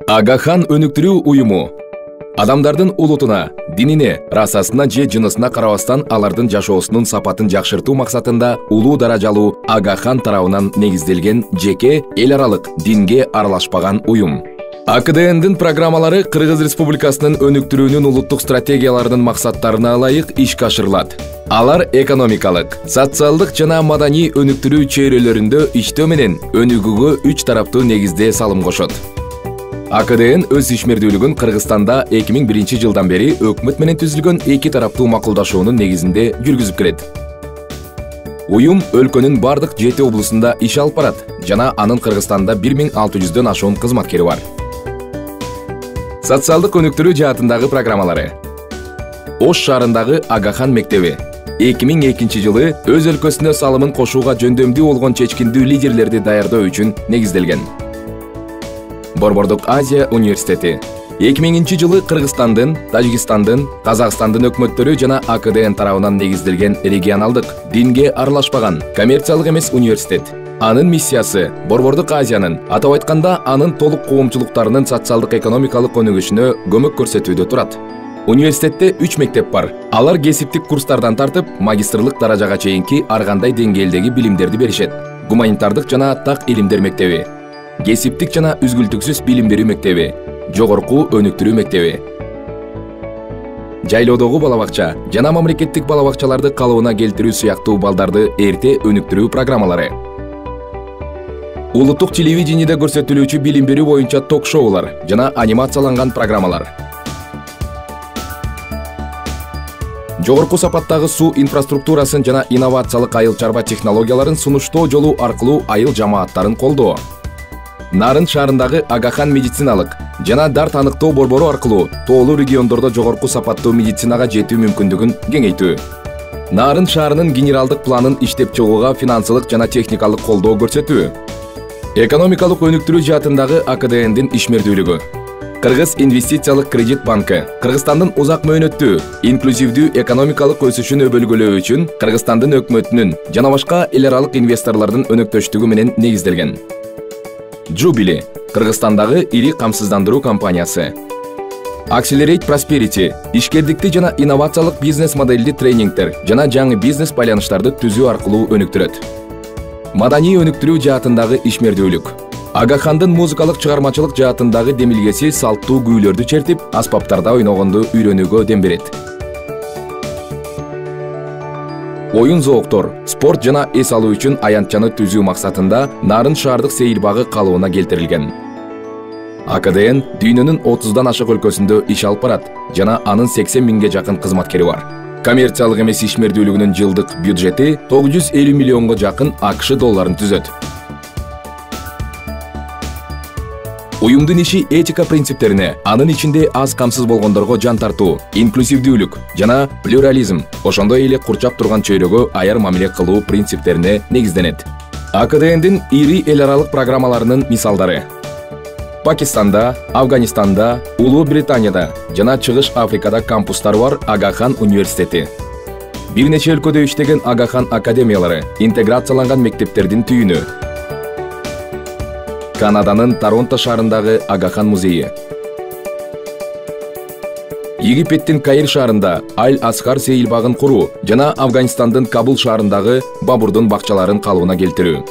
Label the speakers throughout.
Speaker 1: Агахан өнүктүрүү уюму адамдардын улутуна, динине, расасына же жынысына карабастан алардын жашоосунун сапатын жакшыртуу максатында улуу даражалуу Агахан тарабынан негизделген жеке эл аралык динге аралашпаган уюм. АКДНдин программалары Кыргыз Республикасынын өнүктүрүүнүн улуттук стратегияларынын максаттарына ылайык ишке ашырылат. Алар экономикалык, социалдык жана маданий өнүктүрүү чөйрөлөрүндө иштөө менен өнүгүүгө 3 тараптуу негизде салым кошот. АКДН өз ишмердүүлүгүн Кыргызстанда 2001 жылдан бери өкмөт менен түзүлгөн 2 тараптуу макулдашуунун негизинде жүргүзүп келет. Уюм өлкөнүн бардык 7 облусунда иш алып барат жана анын Кыргызстанда 1600дөн ашуун кызматкери бар. Социалдык өнүктүрүү жаатындагы программалары. Ош шаарындагы Агахан мектеби 2002 жылы өз өлкөсүнө салымын кошууга жөндөмдүү болгон чечкиндүү лидерлерди даярдоо үчүн негизделген. Борбордук Азия университети 2000 жылы Кыргызстандын, Тажикстандын, Казакстандын өкмөттөрү жана АКДН тарабынан негизделген регионалдык, динге аралашпаган, коммерциялык эмес университет. Анын миссиясы Борбордук Азиянын, атап айтканда анын толук коомчулуктарынын социалдык экономикалык өнүгүшүнө көмөк көрсөтүүдө турат. Университетте 3 мектеп бар. Алар кесиптик курстардан тартып, магистрлык даражага чейинки ар кандай деңгээлдеги билимдерди беришет. Гуманитардык жана так илимдер мектеби, кесиптик жана үзгүлтүксүз билим берүү мектеби, жогорку өнүктүрүү мектеби. Жайлоодогу балабакча жана мамлекеттик балабакчаларды калыбына келтирүү сыяктуу балдарды эрте өнүктүрүү программалары. Улуттук телевидениеде көрсөтүлүүчү билим берүү боюнча ток-шоулар жана анимацияланган программалар. Жогорку сапаттагы суу инфраструктурасын жана инновациялык айыл чарба технологияларын сунуштоо жолу аркылуу айыл жамааттарын колдоо. Нарын шаарындагы Агахан медициналык жана дар таныктоо борбору аркылуу тоолуу региондордо жогорку сапаттуу медицинага жетүү мүмкүндүгүн кеңейтүү. Нарын шаарынын генералдык планын иштеп чыгууга финансылык жана техникалык колдоо көрсөтүү. Экономикалык өнүктүрүү жаатындагы АКДНдин ишмердүүлүгү. Кыргыз инвестициялык кредит банкы Кыргызстандын узак мөөнөттүү, инклюзивдүү экономикалык өсүшүн өбөлгөлөө үчүн Кыргызстандын өкмөтүнүн жана башка эл аралык инвесторлордун өнөктөштүгү менен негизделген. Jubilee Кыргызстандагы ири камсыздандыруу компаниясы. Accelerate Prosperity ишкердикти жана инновациялык бизнес моделди тренингдер жана жаңы бизнес байланыштарды түзүү аркылуу өнүктүрөт. Маданий өнүктүрүү жаатындагы ишмердүүлүк. Агахандын музыкалык чыгармачылык жаатындагы демилгеси салттуу күүлөрдү чертип, аспаптарда ойногонду үйрөнүүгө дем берет. Оюн зооктор, спорт жана эс алуу үчүн аянтчаны түзүү максатында Нарын шаардык сейилбагы калыбына келтирилген. АКДН дүйнөнүн 30дан ашык өлкөсүндө иш алып барат жана анын 80 миңге жакын кызматкери бар. Коммерциялык эмес ишмердүүлүгүнүн жылдык бюджети 950 миллионго жакын АКШ долларын түзөт. Уюмдун иши этика принциптерине, анын ичинде аз камсыз болгондорго жан тартуу, инклюзивдүүлүк жана плюрализм, ошондой эле курчап турган чөйрөгө аяр мамиле кылуу принциптерине негизденет. АКДНдин ири эл аралык программаларынын мисалдары. Пакистанда, Афганистанда, Улуу Британияда жана Чыгыш Африкада кампустары бар Агахан университети. Бир нече өлкөдө иштеген Агахан академиялары, интеграцияланган мектептердин түйүнү. Канаданын Торонто шаарындагы Агахан музейи. Египеттин Каир шаарында Аль-Асхар сейилбагын куруу жана Афганистандын Кабул шаарындагы Бабурдун бакчаларын калыбына келтирүү.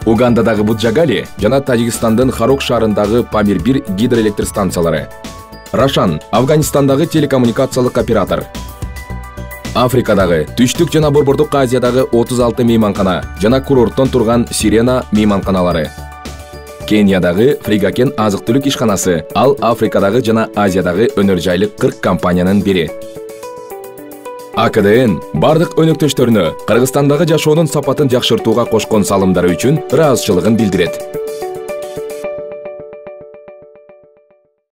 Speaker 1: Угандадагы Буджагали жана Тажикстандын Харок шаарындагы Памир-1 гидроэлектр станциялары. Рашан Афганистандагы телекоммуникациялык оператор. Африкадагы, Түштүк жана Борбордук Азиядагы 36 мейманкана жана курорттон турган Сирена мейманканалары. Кениядагы Фригакен азык-түлүк ишканасы, ал Африкадагы жана Азиядагы өнөр жайлык 40 компаниянын бири. АКДН бардык өнөктөштөрүнө Кыргызстандагы жашоонун сапатын жакшыртууга кошкон салымдары үчүн ыраазычылыгын билдирет.